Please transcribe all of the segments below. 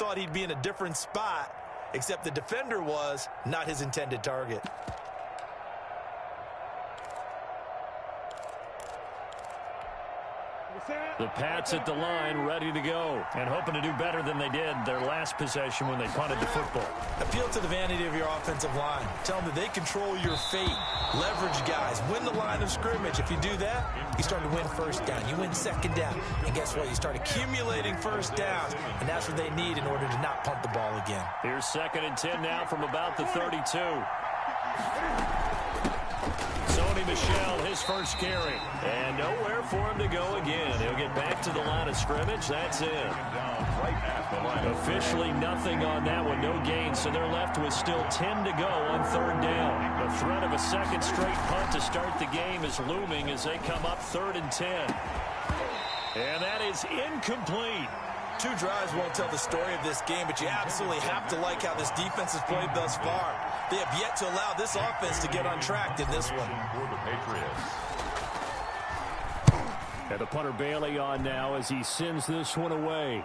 thought he'd be in a different spot, except the defender was not his intended target. The Pats at the line, ready to go, and hoping to do better than they did their last possession when they punted the football. Appeal to the vanity of your offensive line. Tell them that they control your fate. Leverage guys. Win the line of scrimmage. If you do that, you start to win first down. You win second down. And guess what? You start accumulating first downs, and that's what they need in order to not punt the ball again. Here's 2nd and 10 now from about the 32. Sony Michel, his first carry. And nowhere for him to go again. He'll get back to the line of scrimmage. That's it. Officially nothing on that one. No gain. So they're left with still 10 to go on 3rd down. The threat of a second straight punt to start the game is looming as they come up 3rd and 10. And that is incomplete. 2 drives won't tell the story of this game, but you absolutely have to like how this defense has played thus far. They have yet to allow this offense to get untracked in this one. And the punter Bailey on now as he sends this one away.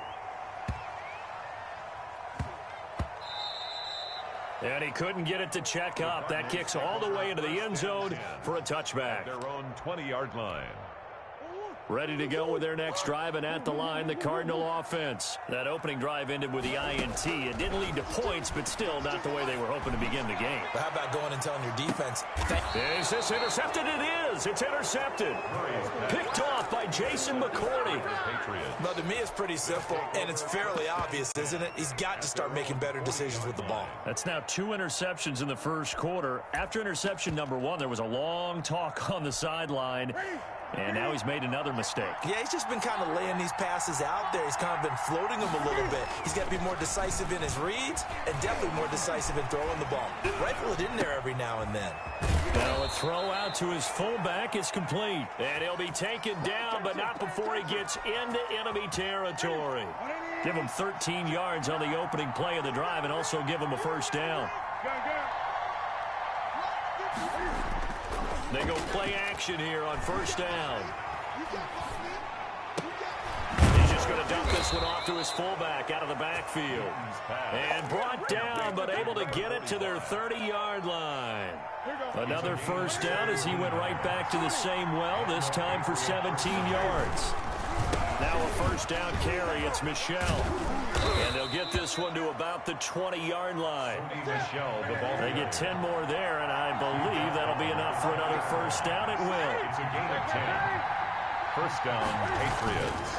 And he couldn't get it to check up. That kicks all the way into the end zone for a touchback. Their own 20-yard line. Ready to go with their next drive, and at the line, the Cardinal offense. That opening drive ended with the INT. It didn't lead to points, but still not the way they were hoping to begin the game. But how about going and telling your defense? Is this intercepted? It is. It's intercepted. Picked off by Jason McCourty. Well, to me, it's pretty simple, and it's fairly obvious, isn't it? He's got to start making better decisions with the ball. That's now 2 interceptions in the first quarter. After interception number 1, there was a long talk on the sideline. And now he's made another mistake. Yeah, he's just been kind of laying these passes out there. He's kind of been floating them a little bit. He's got to be more decisive in his reads and definitely more decisive in throwing the ball. Rifle it in there every now and then. Now a throw out to his fullback is complete. And he'll be taken down, but not before he gets into enemy territory. Give him 13 yards on the opening play of the drive and also give him a first down. They go play action here on first down. He's just going to dump this one off to his fullback out of the backfield. And brought down, but able to get it to their 30-yard line. Another first down as he went right back to the same well, this time for 17 yards. Now a first down carry. It's Michel. And they'll get this one to about the 20-yard line. They get 10 more there, and I believe that'll be enough for another first down. It will. It's a gain of 10. First down, Patriots.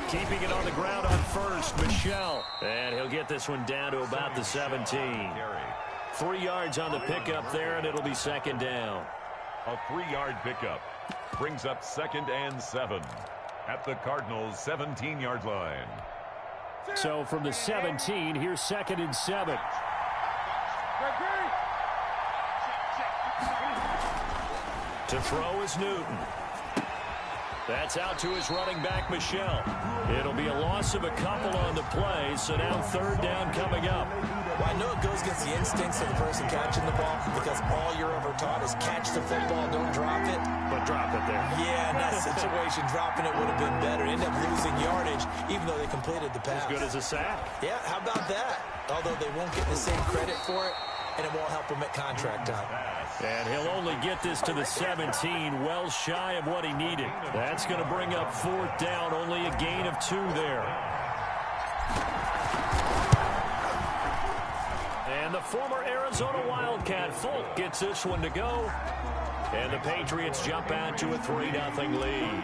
Keeping it on the ground on first, Michel. And he'll get this one down to about the 17. 3 yards on the pickup there, and it'll be second down. A 3-yard pickup brings up 2nd and 7 at the Cardinals' 17-yard line. So from the 17, here's 2nd and 7. To throw is Newton. That's out to his running back, Michel. It'll be a loss of a couple on the play, so now 3rd down coming up. Well, I know it goes against the instincts of the person catching the ball because all you're ever taught is catch the football, don't drop it. But drop it there. Yeah, in that situation, dropping it would have been better. End up losing yardage, even though they completed the pass. As good as a sack. Yeah, how about that? Although they won't get the same credit for it, and it won't help him at contract time. And he'll only get this to the 17, well shy of what he needed. That's going to bring up 4th down, only a gain of 2 there. And the former Arizona Wildcat, Folk, gets this one to go. And the Patriots jump out to a 3-0 lead.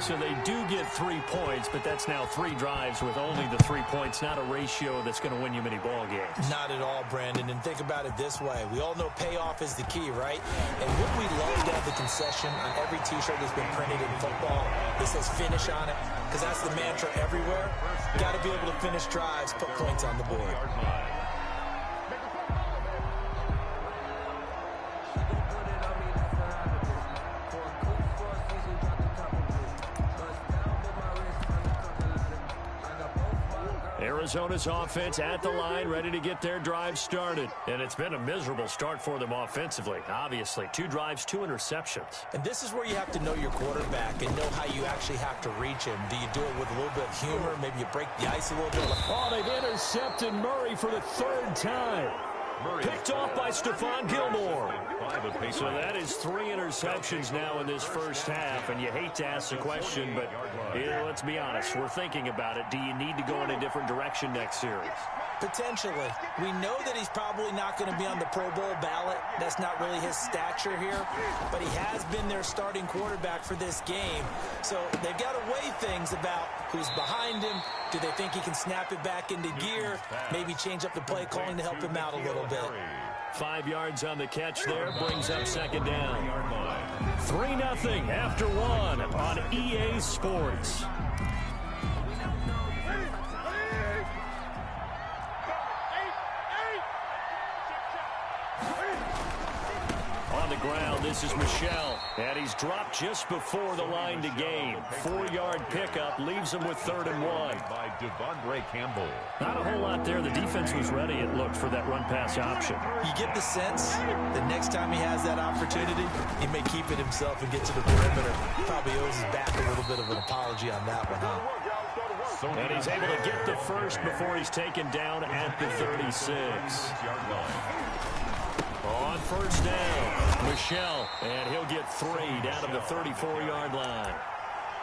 So they do get 3 points, but that's now 3 drives with only the 3 points, not a ratio that's going to win you many ball games. Not at all, Brandon. And think about it this way. We all know payoff is the key, right? And wouldn't we love to have the concession on every T-shirt that's been printed in football that says finish on it? Because that's the mantra everywhere. Got to be able to finish drives, put points on the board. Arizona's offense at the line, ready to get their drive started. And it's been a miserable start for them offensively, obviously. 2 drives, 2 interceptions. And this is where you have to know your quarterback and know how you actually have to reach him. Do you do it with a little bit of humor? Maybe you break the ice a little bit? Oh, they've intercepted Murray for the 3rd time. Picked off by Stephon Gilmore. So that is 3 interceptions now in this first half, and you hate to ask the question, but let's be honest, we're thinking about it. Do you need to go in a different direction next series? Potentially. We know that he's probably not going to be on the Pro Bowl ballot. That's not really his stature here, but he has been their starting quarterback for this game. So they've got to weigh things about who's behind him. Do they think he can snap it back into gear? Maybe change up the play calling to help him out a little bit. 5 yards on the catch there, brings up 2nd down. 3-0 after 1 on EA Sports. On the ground, this is Michel, and he's dropped just before the line to gain. 4-yard pickup leaves him with 3rd and 1. By Devondre Campbell. Not a whole lot there. The defense was ready, it looked, for that run-pass option. You get the sense that next time he has that opportunity, he may keep it himself and get to the perimeter. Probably owes his back a little bit of an apology on that one, huh? And he's able to get the first before he's taken down at the 36. On 1st down, Michel, and he'll get 3 down to the 34-yard line.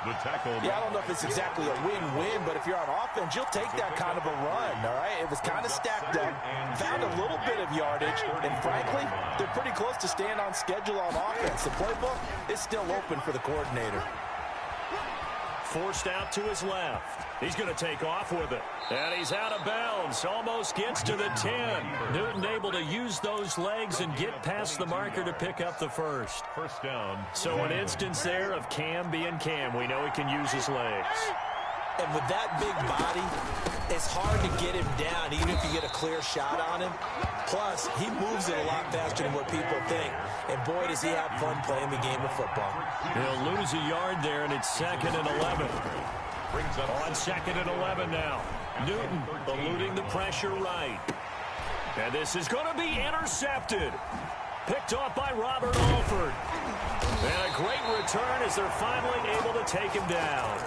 The tackle. Yeah, I don't know if it's exactly a win-win, but if you're on offense, you'll take that kind of a run, all right? It was kind of stacked up, found a little bit of yardage, and frankly, they're pretty close to staying on schedule on offense. The playbook is still open for the coordinator. Forced out to his left. He's going to take off with it. And he's out of bounds. Almost gets to the 10. Newton able to use those legs and get past the marker to pick up the first. 1st down. So an instance there of Cam being Cam. We know he can use his legs. And with that big body, it's hard to get him down, even if you get a clear shot on him. Plus, he moves it a lot faster than what people think. And boy, does he have fun playing the game of football. He'll lose a yard there, and it's 2nd and 11. On 2nd and 11 now. Newton eluding the pressure right. And this is going to be intercepted. Picked off by Robert Alford. And a great return as they're finally able to take him down.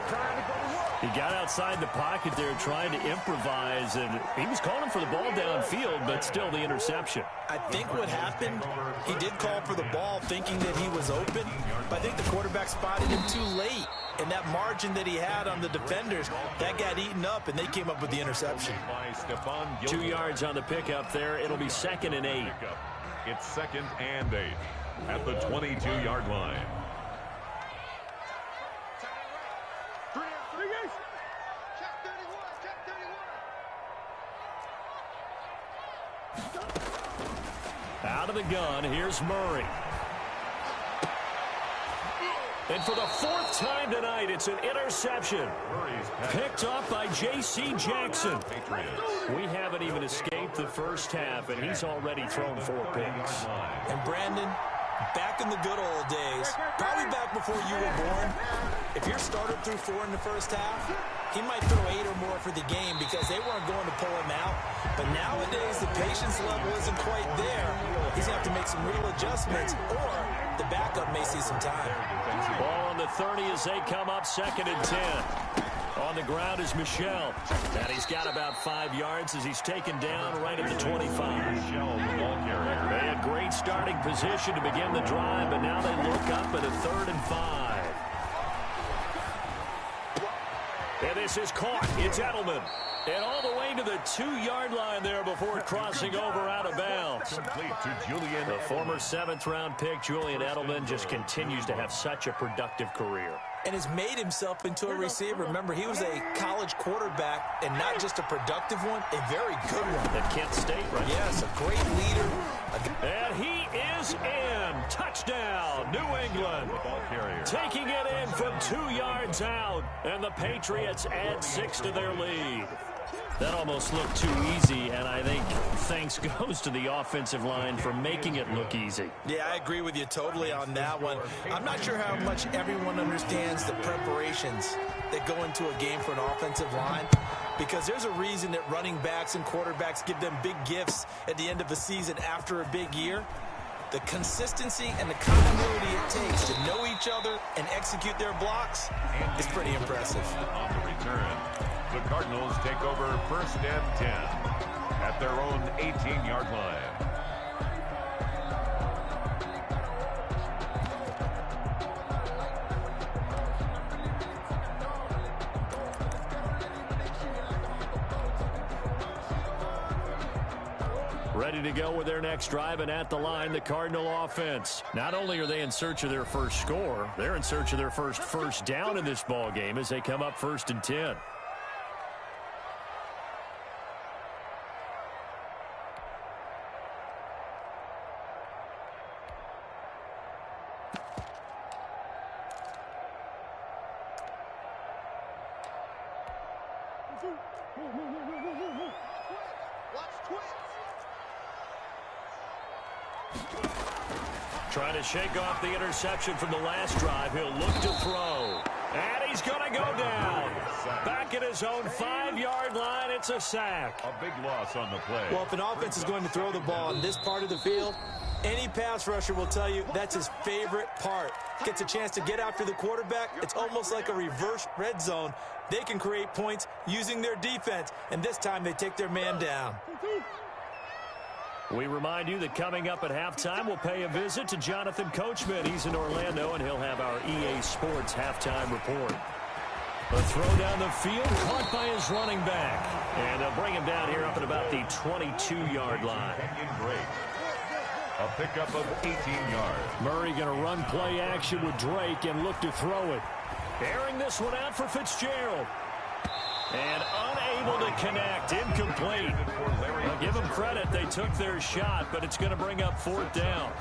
He got outside the pocket there trying to improvise, and he was calling for the ball downfield, but still the interception. I think what happened, he did call for the ball thinking that he was open, but I think the quarterback spotted him too late. And that margin that he had on the defenders, that got eaten up, and they came up with the interception. 2 yards on the pickup there. It'll be 2nd and 8. It's 2nd and 8 at the 22-yard line. Out of the gun, here's Murray. And for the 4th time tonight, it's an interception. Picked up by J.C. Jackson. We haven't even escaped the first half, and he's already thrown 4 picks. And Brandon, back in the good old days, probably back before you were born, if your starter threw 4 in the first half, he might throw 8 or more for the game because they weren't going to pull him out. But nowadays, the patience level isn't quite there. He's going to have to make some real adjustments, or the backup may see some time. Ball on the 30 as they come up 2nd and 10. On the ground is Michel. And he's got about 5 yards as he's taken down right at the 25. They had great starting position to begin the drive, but now they look up at a 3rd and 5. And this is caught. It's Edelman. And all the way to the 2-yard line there before crossing over out of bounds. Complete to Julian. The former 7th-round pick, Julian Edelman, just continues to have such a productive career. And has made himself into a receiver. Remember, he was a college quarterback, and not just a productive one, a very good one. At Kent State, right? Yes, a great leader. And he is in. Touchdown, New England. Taking it in from 2 yards out. And the Patriots add 6 to their lead. That almost looked too easy, and I think thanks goes to the offensive line for making it look easy. Yeah, I agree with you totally on that one. I'm not sure how much everyone understands the preparations that go into a game for an offensive line. because there's a reason that running backs and quarterbacks give them big gifts at the end of a season after a big year. The consistency and the continuity it takes to know each other and execute their blocks is pretty impressive. On the return, the Cardinals take over 1st and 10 at their own 18-yard line. Ready to go with their next drive, and at the line, the Cardinal offense. Not only are they in search of their first score, they're in search of their first down in this ball game as they come up 1st and 10. Trying to shake off the interception from the last drive. He'll look to throw. And he's going to go down. Back at his own 5-yard line, it's a sack. A big loss on the play. Well, if an offense is going to throw the ball in this part of the field, any pass rusher will tell you that's his favorite part. Gets a chance to get after the quarterback. It's almost like a reverse red zone. They can create points using their defense, and this time they take their man down. We remind you that coming up at halftime, we'll pay a visit to Jonathan Coachman. He's in Orlando, and he'll have our EA Sports halftime report. A throw down the field, caught by his running back. And they'll bring him down here up at about the 22-yard line. A pickup of 18 yards. Murray going to run play action with Drake and look to throw it. Airing this one out for Fitzgerald. And unable to connect, incomplete. Well, give them credit, they took their shot, but it's going to bring up 4th down.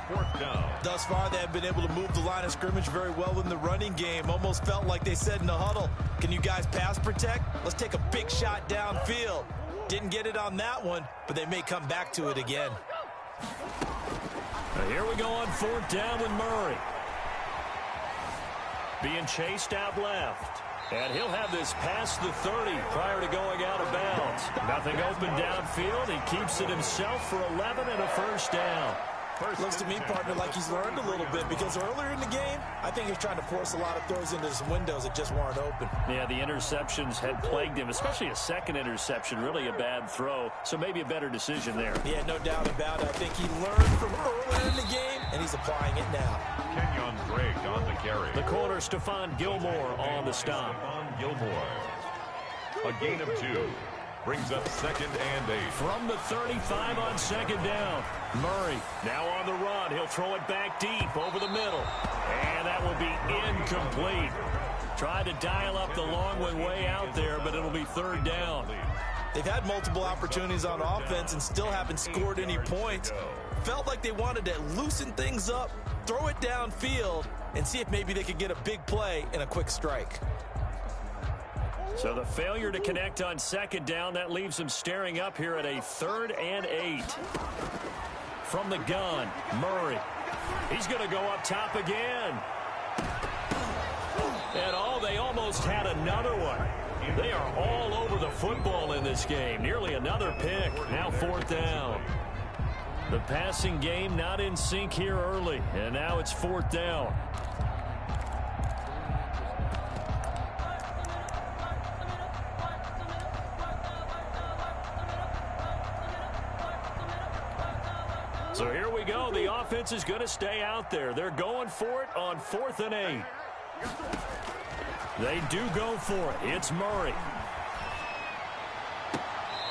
Thus far, they have been able to move the line of scrimmage very well in the running game. Almost felt like they said in the huddle, can you guys pass protect? Let's take a big shot downfield. Didn't get it on that one, but they may come back to it again. Now here we go on 4th down with Murray. Being chased out left. And he'll have this past the 30 prior to going out of bounds. Nothing open downfield. He keeps it himself for 11 and a 1st down. Looks to me, partner, like he's learned a little bit, because earlier in the game, I think he was trying to force a lot of throws into some windows that just weren't open. Yeah, the interceptions had plagued him, especially a second interception, really a bad throw, so maybe a better decision there. Yeah, no doubt about it. I think he learned from earlier in the game, and he's applying it now. Kenyon Drake on the carry. The corner, Stephon Gilmore on the stop. Stephon Gilmore. A gain of 2. Brings up 2nd and 8. From the 35 on 2nd down. Murray now on the run. He'll throw it back deep over the middle. And that will be incomplete. Tried to dial up the long one way out there, but it'll be 3rd down. They've had multiple opportunities on offense and still haven't scored any points. Felt like they wanted to loosen things up, throw it downfield, and see if maybe they could get a big play and a quick strike. So the failure to connect on 2nd down, that leaves them staring up here at a 3rd and 8. From the gun, Murray. He's going to go up top again. And they almost had another one. They are all over the football in this game. Nearly another pick. Now 4th down. The passing game not in sync here early. And now it's 4th down. So here we go. The offense is going to stay out there. They're going for it on 4th and 8. They do go for it. It's Murray.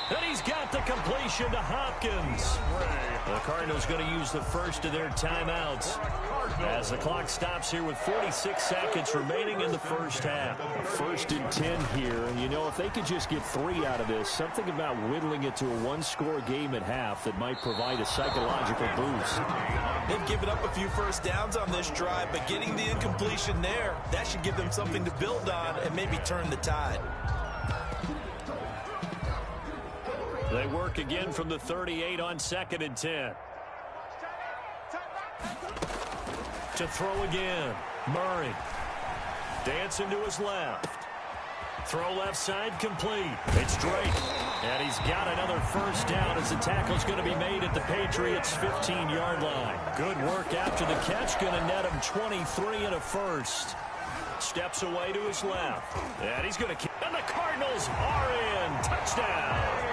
And he's got the completion to Hopkins. The Cardinals going to use the first of their timeouts as the clock stops here with 46 seconds remaining in the first half. 1st and 10 here. You know, if they could just get 3 out of this, something about whittling it to a one-score game at half that might provide a psychological boost. They've given up a few first downs on this drive, but getting the incompletion there, that should give them something to build on and maybe turn the tide. They work again from the 38 on 2nd and 10. To throw again. Murray. Dancing to his left. Throw left side complete. It's Drake. And he's got another first down as the tackle's going to be made at the Patriots' 15-yard line. Good work after the catch. Going to net him 23 and a first. Steps away to his left. And he's going to kick. And the Cardinals are in. Touchdown.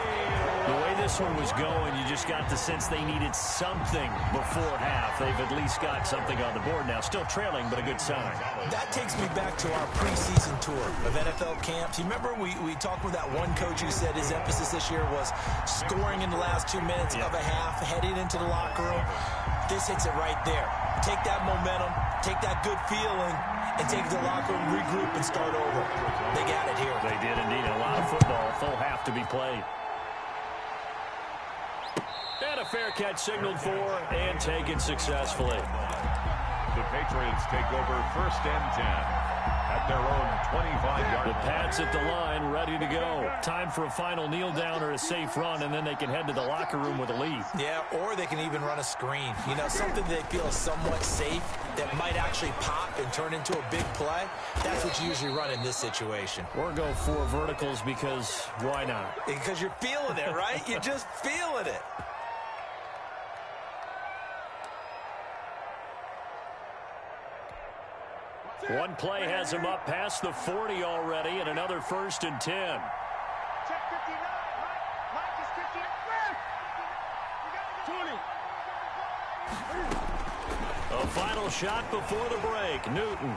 The way this one was going, you just got the sense they needed something before half. They've at least got something on the board now. Still trailing, but a good sign. That takes me back to our preseason tour of NFL camps. You remember we talked with that one coach who said his emphasis this year was scoring in the last 2 minutes of a half, heading into the locker room. This hits it right there. Take that momentum, take that good feeling, and take it to the locker room, regroup, and start over. They got it here. They did indeed. A lot of football, full half to be played. And a fair catch signaled for and taken successfully. The Patriots take over 1st and 10 at their own 25-yard line. The Pats at the line, ready to go. Time for a final kneel down or a safe run, and then they can head to the locker room with a lead. Yeah, or they can even run a screen. You know, something they feel is somewhat safe that might actually pop and turn into a big play. That's what you usually run in this situation. Or go 4 verticals because why not? Because you're feeling it, right? You're just feeling it. One play has him up past the 40 already, and another 1st and 10. Check 59. Mike is 59. 20. A final shot before the break. Newton.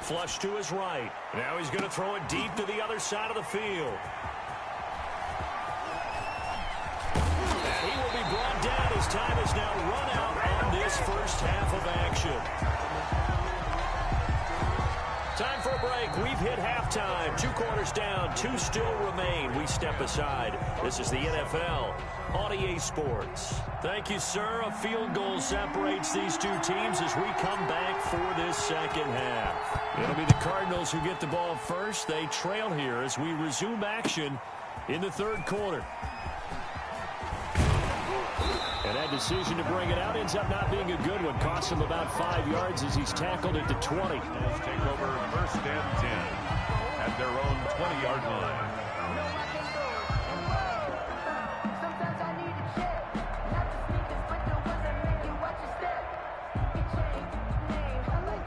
Flush to his right. Now he's going to throw it deep to the other side of the field. And he will be brought down as time is now run out on this first half of action. Time for a break. We've hit halftime. 2 quarters down. 2 still remain. We step aside. This is the NFL on EA Sports. Thank you, sir. A field goal separates these 2 teams as we come back for this second half. It'll be the Cardinals who get the ball first. They trail here as we resume action in the 3rd quarter. And that decision to bring it out ends up not being a good one. Costs him about 5 yards as he's tackled at the 20. Let's take over 1st and 10 at their own 20-yard line. Sometimes I need a check. Not the sneakers, but the ones that make you watch your step. It changed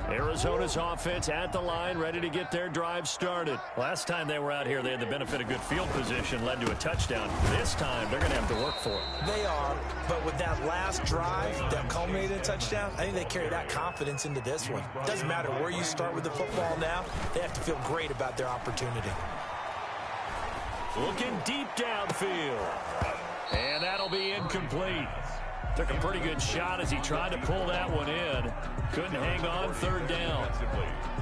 name. Arizona's offense at the line, ready to get their drive started. Last time they were out here, they had the benefit of good field position, led to a touchdown. This time, they're going to have to work for it. They are, but with that last drive that culminated in a touchdown, I think they carry that confidence into this one. Doesn't matter where you start with the football now, they have to feel great about their opportunity. Looking deep downfield. And that'll be incomplete. Took a pretty good shot as he tried to pull that one in. Couldn't hang on, 3rd down.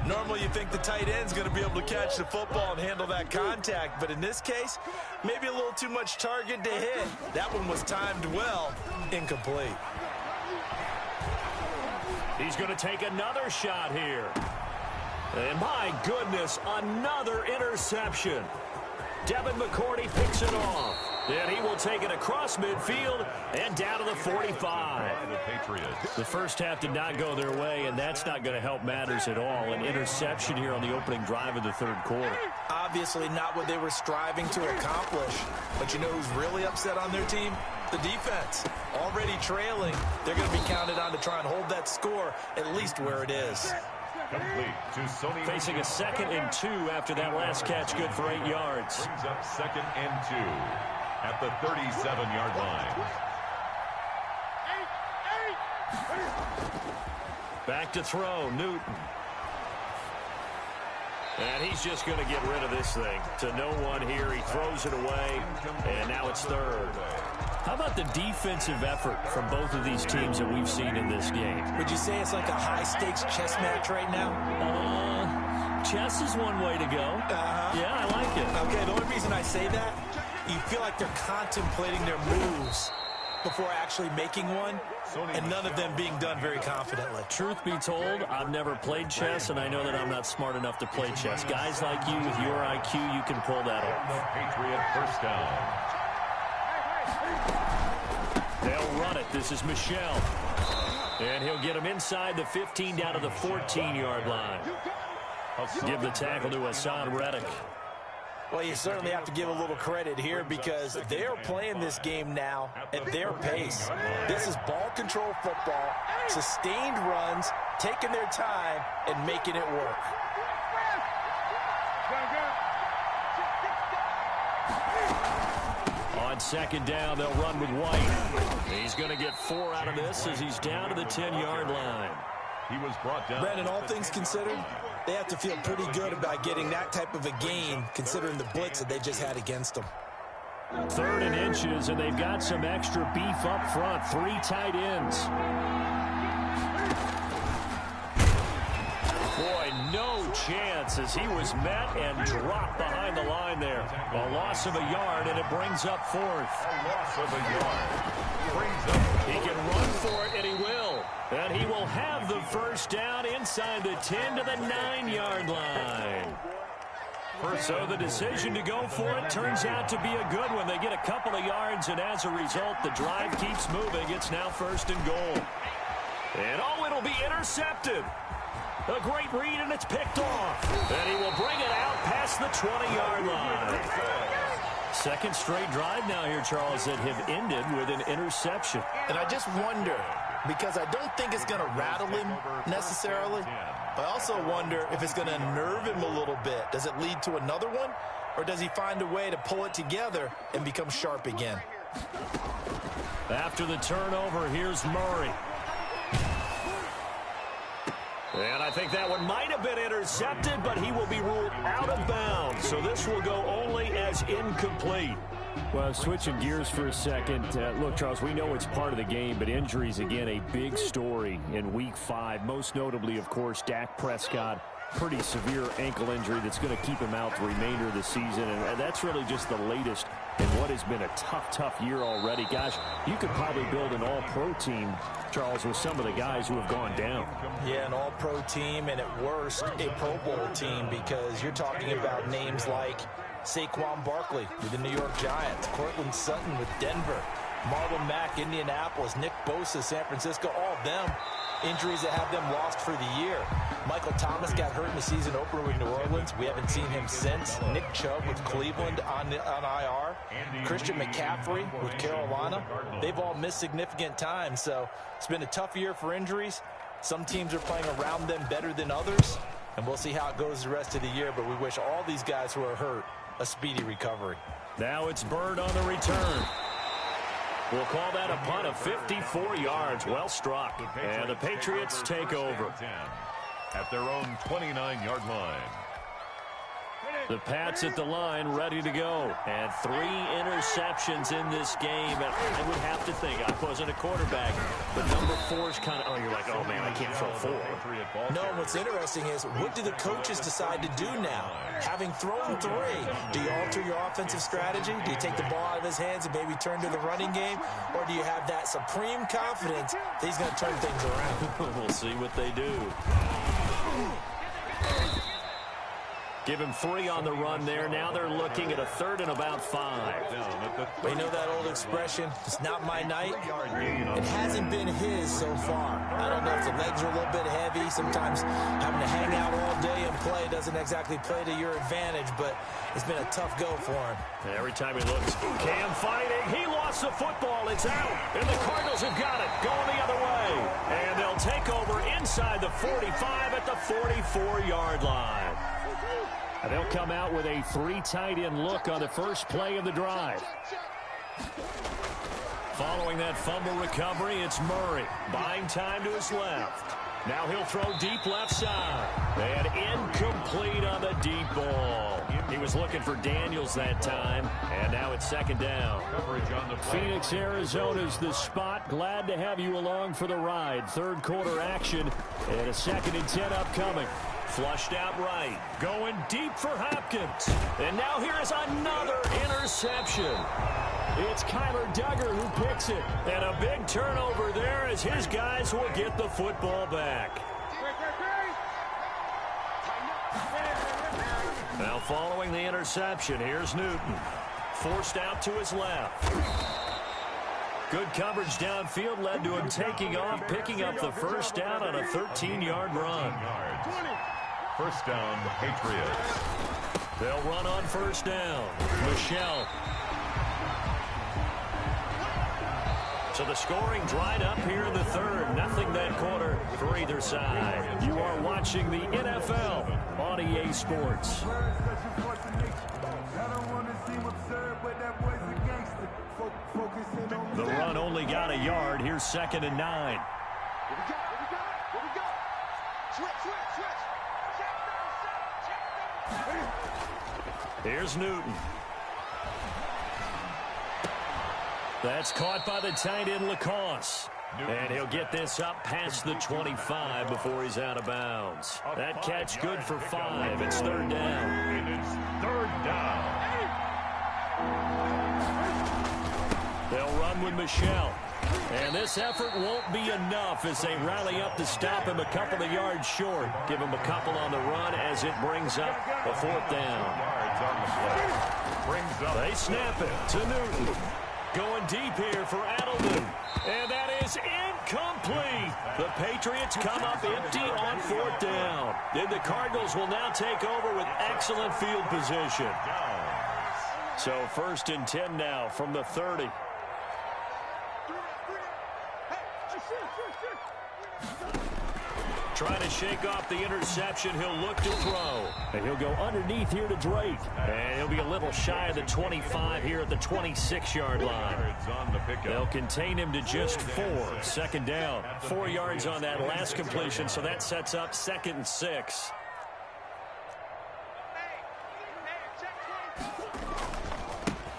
Normally you think the tight end's going to be able to catch the football and handle that contact, but in this case, maybe a little too much target to hit. That one was timed well, incomplete. He's going to take another shot here. And my goodness, another interception. Devin McCourty picks it off. And he will take it across midfield and down to the 45. The first half did not go their way, and that's not going to help matters at all. An interception here on the opening drive of the 3rd quarter. Obviously not what they were striving to accomplish. But you know who's really upset on their team? The defense. Already trailing. They're going to be counted on to try and hold that score at least where it is. Complete to Sony. Facing a 2nd and 2 after that last catch, good for 8 yards. Brings up 2nd and 2 at the 37-yard line. Back to throw, Newton. And he's just going to get rid of this thing. To no one here, he throws it away, and now it's 3rd. How about the defensive effort from both of these teams that we've seen in this game? Would you say it's like a high-stakes chess match right now? Chess is one way to go. Yeah, I like it. Okay, the only reason I say that, you feel like they're contemplating their moves before actually making one, and none of them being done very confidently. Truth be told, I've never played chess, and I know that I'm not smart enough to play chess. Guys like you with your IQ, you can pull that off. Patriot 1st down. They'll run it. This is Michel. And he'll get him inside the 15 down to the 14-yard line. Give the tackle to Hassan Reddick. Well, you certainly have to give a little credit here because they're playing this game now at their pace. This is ball control football, sustained runs, taking their time, and making it work. On second down, they'll run with White. He's going to get 4 out of this as he's down to the 10-yard line. He was brought down. Brandon, all things considered, they have to feel pretty good about getting that type of a gain considering the blitz that they just had against them. 3rd and inches, and they've got some extra beef up front. 3 tight ends. Boy, no chance as he was met and dropped behind the line there. A loss of a yard, and it brings up 4th. A loss of a yard. Brings up. He can run for it, and he will. And he will have the first down inside the 10 to the 9-yard line. So the decision to go for it turns out to be a good one. They get a couple of yards, and as a result, the drive keeps moving. It's now 1st and goal. And, oh, it'll be intercepted. A great read, and it's picked off. And he will bring it out past the 20-yard line. 2nd straight drive now here, Charles, that have ended with an interception. And I just wonder, because I don't think it's going to rattle him necessarily, but I also wonder if it's going to nerve him a little bit. Does it lead to another one, or does he find a way to pull it together and become sharp again? After the turnover, here's Murray. And I think that one might have been intercepted, but he will be ruled out of bounds. So this will go only as incomplete. Well, switching gears for a second. Look, Charles, we know it's part of the game, but injuries, again, a big story in Week 5. Most notably, of course, Dak Prescott. Pretty severe ankle injury that's going to keep him out the remainder of the season. And that's really just the latest in what has been a tough year already. Gosh, you could probably build an all-pro team, Charles, with some of the guys who have gone down. Yeah, an all-pro team, and at worst, a Pro Bowl team, because you're talking about names like Saquon Barkley with the New York Giants, Cortland Sutton with Denver, Marlon Mack, Indianapolis, Nick Bosa, San Francisco, all of them injuries that have them lost for the year. Michael Thomas got hurt in the season opener with New Orleans. We haven't seen him since. Nick Chubb with Cleveland on IR. Christian McCaffrey with Carolina. They've all missed significant time, so it's been a tough year for injuries. Some teams are playing around them better than others, and we'll see how it goes the rest of the year, but we wish all these guys who are hurt a speedy recovery. Now it's Bird on the return. We'll call that a punt of 54 yards. Well struck. And the Patriots take over. At their own 29-yard line. The Pats at the line, ready to go. And 3 interceptions in this game. And I would have to think, I wasn't a quarterback, but number 4 is kind of, oh, you're like, oh, man, I can't throw 4. No, what's interesting is, what do the coaches decide to do now? Having thrown 3, do you alter your offensive strategy? Do you take the ball out of his hands and maybe turn to the running game? Or do you have that supreme confidence that he's going to turn things around? We'll see what they do. Give him 3 on the run there. Now they're looking at a 3rd and about 5. But you know that old expression, it's not my night? It hasn't been his so far. I don't know if the legs are a little bit heavy. Sometimes having to hang out all day and play doesn't exactly play to your advantage, but it's been a tough go for him. Every time he looks, Cam fighting. He lost the football. It's out. And the Cardinals have got it. Going the other way. And they'll take over inside the 45 at the 44-yard line. They'll come out with a 3 tight end look on the first play of the drive. Following that fumble recovery, it's Murray. Buying time to his left. Now he'll throw deep left side. And incomplete on the deep ball. He was looking for Daniels that time. And now it's 2nd down. Phoenix, Arizona's the spot. Glad to have you along for the ride. 3rd quarter action and a 2nd and 10 upcoming. Flushed out right. Going deep for Hopkins. And now here is another interception. It's Kyler Duggar who picks it. And a big turnover there as his guys will get the football back. Now following the interception, here's Newton. Forced out to his left. Good coverage downfield led to him taking off, picking up the first down on a 13-yard run. First down, Patriots. They'll run on first down. Michelle. So the scoring dried up here in the third. Nothing that quarter for either side. You are watching the NFL on EA Sports. The run only got a yard. Here's 2nd and 9. Here's Newton. That's caught by the tight end, Lacoste. And he'll get this up past the 25 before he's out of bounds. That catch good for 5. It's 3rd down. And it's 3rd down. They'll run with Michelle. And this effort won't be enough as they rally up to stop him a couple of yards short. Give him a couple on the run as it brings up a 4th down. They snap it to Newton. Going deep here for Adelman. And that is incomplete. The Patriots come up empty on 4th down. Then the Cardinals will now take over with excellent field position. So 1st and 10 now from the 30. Trying to shake off the interception. He'll look to throw. And he'll go underneath here to Drake. And he'll be a little shy of the 25 here at the 26-yard line. They'll contain him to just 4. 2nd down. 4 yards on that last completion, so that sets up 2nd and 6.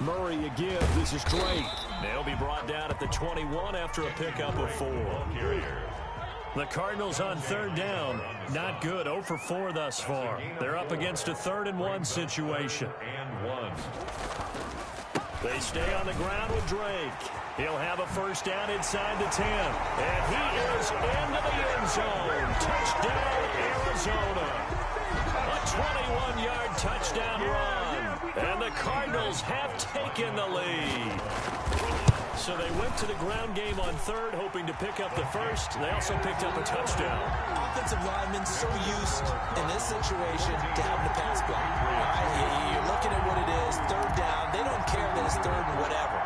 Murray again. This is Drake. They'll be brought down at the 21 after a pickup of 4. The Cardinals on 3rd down. Not good. 0 for 4 thus far. They're up against a 3rd and 1 situation. They stay on the ground with Drake. He'll have a 1st down inside the 10. And he is into the end zone. Touchdown, Arizona. A 21-yard touchdown run. And the Cardinals have taken the lead. So they went to the ground game on 3rd, hoping to pick up the 1st. They also picked up a touchdown. Offensive linemen so used in this situation to having to pass block. All right, you're looking at what it is, 3rd down. They don't care that it's 3rd and whatever.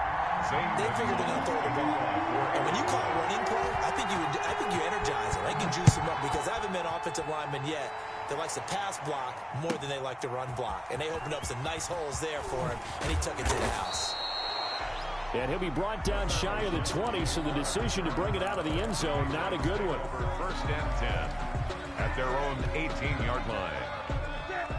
They figure they're going to throw the ball. And when you call a running play, I think you energize it. I can juice them up because I haven't met offensive linemen yet that likes to pass block more than they like to run block. And they opened up some nice holes there for him, and he took it to the house. And he'll be brought down shy of the 20, so the decision to bring it out of the end zone, not a good one. 1st and 10 at their own 18-yard line.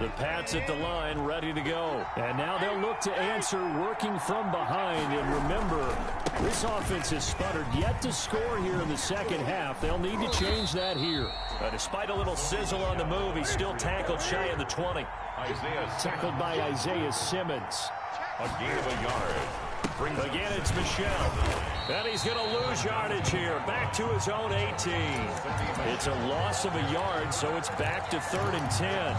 The Pats at the line, ready to go. And now they'll look to answer working from behind. And remember, this offense has sputtered yet to score here in the 2nd half. They'll need to change that here. Despite a little sizzle on the move, he's still tackled shy of the 20. Tackled by Isaiah Simmons. A gain of a yard. Again, it's Michelle. And he's going to lose yardage here. Back to his own 18. It's a loss of a yard, so it's back to 3rd and 10.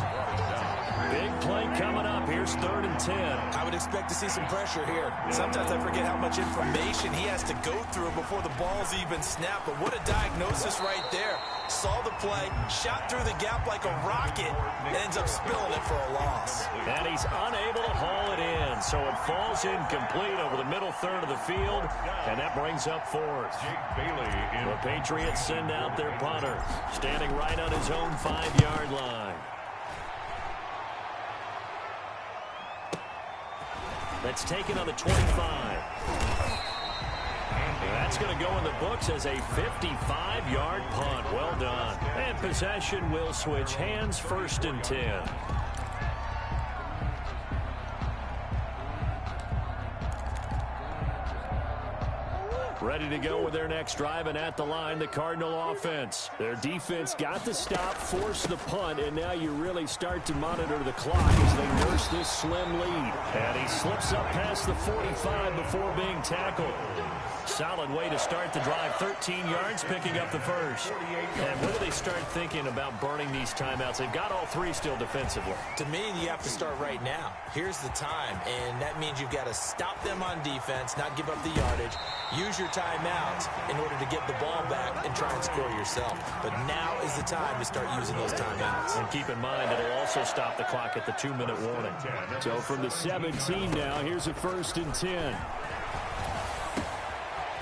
Big play coming up. Here's 3rd and 10. I would expect to see some pressure here. Sometimes I forget how much information he has to go through before the ball's even snapped. But what a diagnosis right there. Saw the play, shot through the gap like a rocket, and ends up spilling it for a loss. And he's unable to haul it in, so it falls incomplete over the middle 3rd of the field, and that brings up 4th. The Patriots send out their punter, standing right on his own 5-yard line. That's taken on the 25. That's going to go in the books as a 55-yard punt. Well done. And possession will switch hands. 1st and 10. Ready to go with their next drive, and at the line, the Cardinal offense. Their defense got the stop, forced the punt, and now you really start to monitor the clock as they nurse this slim lead. And he slips up past the 45 before being tackled. Solid way to start the drive. 13 yards, picking up the 1st. And when do they start thinking about burning these timeouts? They've got all 3 still defensively. To me, you have to start right now. Here's the time, and that means you've got to stop them on defense, not give up the yardage. Use your timeouts in order to get the ball back and try and score yourself. But now is the time to start using those timeouts. And keep in mind that it'll also stop the clock at the 2-minute warning. So from the 17 now, here's a 1st and 10.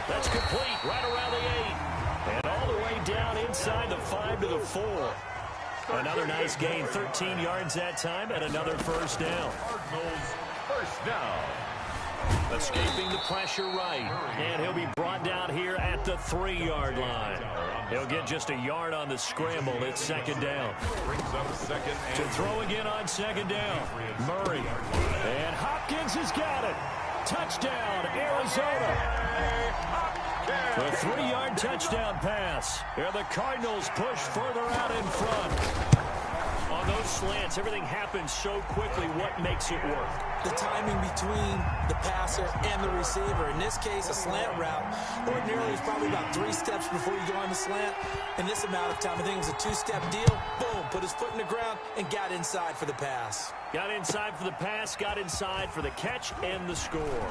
That's complete right around the 8. And all the way down inside the 5 to the 4. Another nice gain, 13 yards that time, and another 1st down. Cardinals, 1st down. Escaping the pressure right. And he'll be brought down here at the 3-yard line. He'll get just a yard on the scramble. It's 2nd down. Brings up 2nd and To throw again on 2nd down. Murray. And Hopkins has got it. Touchdown, Arizona. A 3-yard touchdown pass. Here the Cardinals push further out in front. On those slants, everything happens so quickly. What makes it work? The timing between the passer and the receiver. In this case, a slant route ordinarily is probably about 3 steps before you go on the slant. In this amount of time, I think it was a 2-step deal. Boom, put his foot in the ground and got inside for the pass. Got inside for the pass, got inside for the catch and the score.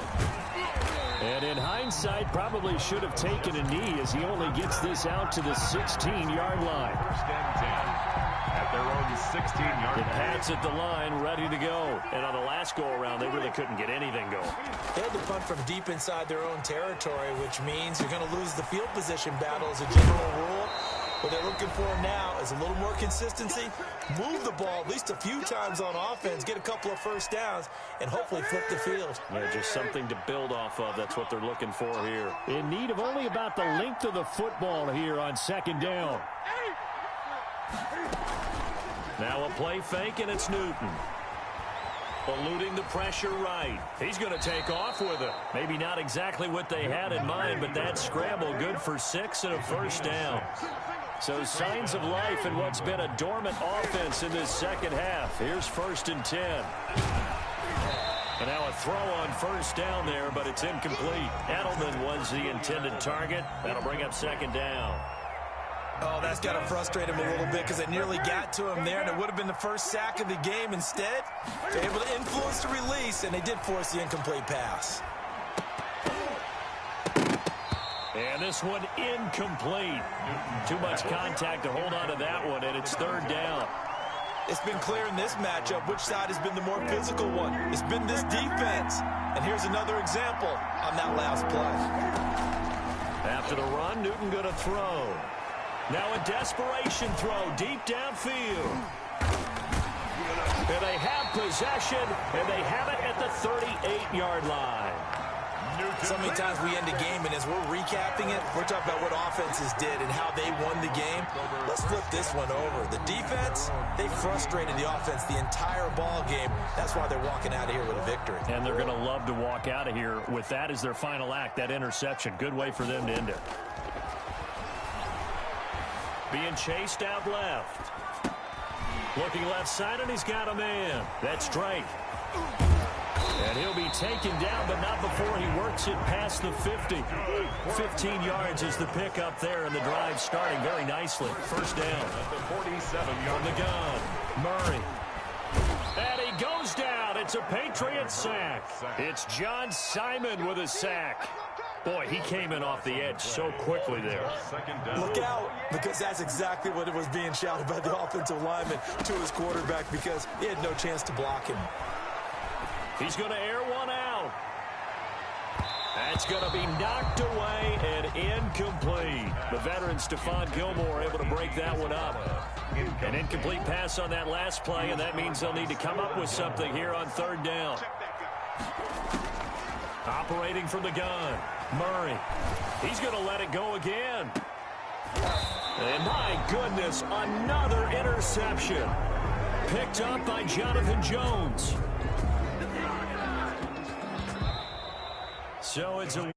And in hindsight, probably should have taken a knee as he only gets this out to the 16-yard line. 1st and 10 at their own 16-yard The line. Pats at the line, ready to go. And on the last go-around, they really couldn't get anything going. They had to punt from deep inside their own territory, which means you're going to lose the field position battle as a general rule. What they're looking for now is a little more consistency, move the ball at least a few times on offense, get a couple of 1st downs, and hopefully flip the field. Yeah, just something to build off of. That's what they're looking for here. In need of only about the length of the football here on 2nd down. Now a play fake, and it's Newton. Eluding the pressure right. He's going to take off with it. Maybe not exactly what they had in mind, but that scramble good for 6 and a 1st down. So signs of life in what's been a dormant offense in this 2nd half. Here's 1st and 10. And now a throw on 1st down there, but it's incomplete. Edelman was the intended target. That'll bring up 2nd down. Oh, that's got to frustrate him a little bit because they nearly got to him there, and it would have been the 1st sack of the game. Instead, they're able to influence the release, and they did force the incomplete pass. And this one incomplete. Too much contact to hold on to that one, and it's 3rd down. It's been clear in this matchup which side has been the more physical one. It's been this defense. And here's another example on that last play. After the run, Newton going to throw. Now a desperation throw deep downfield. And they have possession, and they have it at the 38-yard line. So many times we end a game, and as we're recapping it, we're talking about what offenses did and how they won the game. Let's flip this one over. The defense, they frustrated the offense the entire ball game. That's why they're walking out of here with a victory. And they're going to love to walk out of here with that as their final act, that interception. Good way for them to end it. Being chased out left. Looking left side, and he's got a man. That's Drake. And he'll be taken down, but not before he works it past the 50. 15 yards is the pickup there, and the drive starting very nicely. 1st down. At the 47-yard On the gun, Murray. And he goes down. It's a Patriot sack. It's John Simon with a sack. Boy, he came in off the edge so quickly there. 2nd down. Look out, because that's exactly what it was being shouted by the offensive lineman to his quarterback because he had no chance to block him. He's going to air one out. That's going to be knocked away and incomplete. The veteran Stephon Gilmore able to break that one up. An incomplete pass on that last play, and that means they'll need to come up with something here on 3rd down. Operating from the gun, Murray. He's going to let it go again. And my goodness, another interception. Picked up by Jonathan Jones. So it's a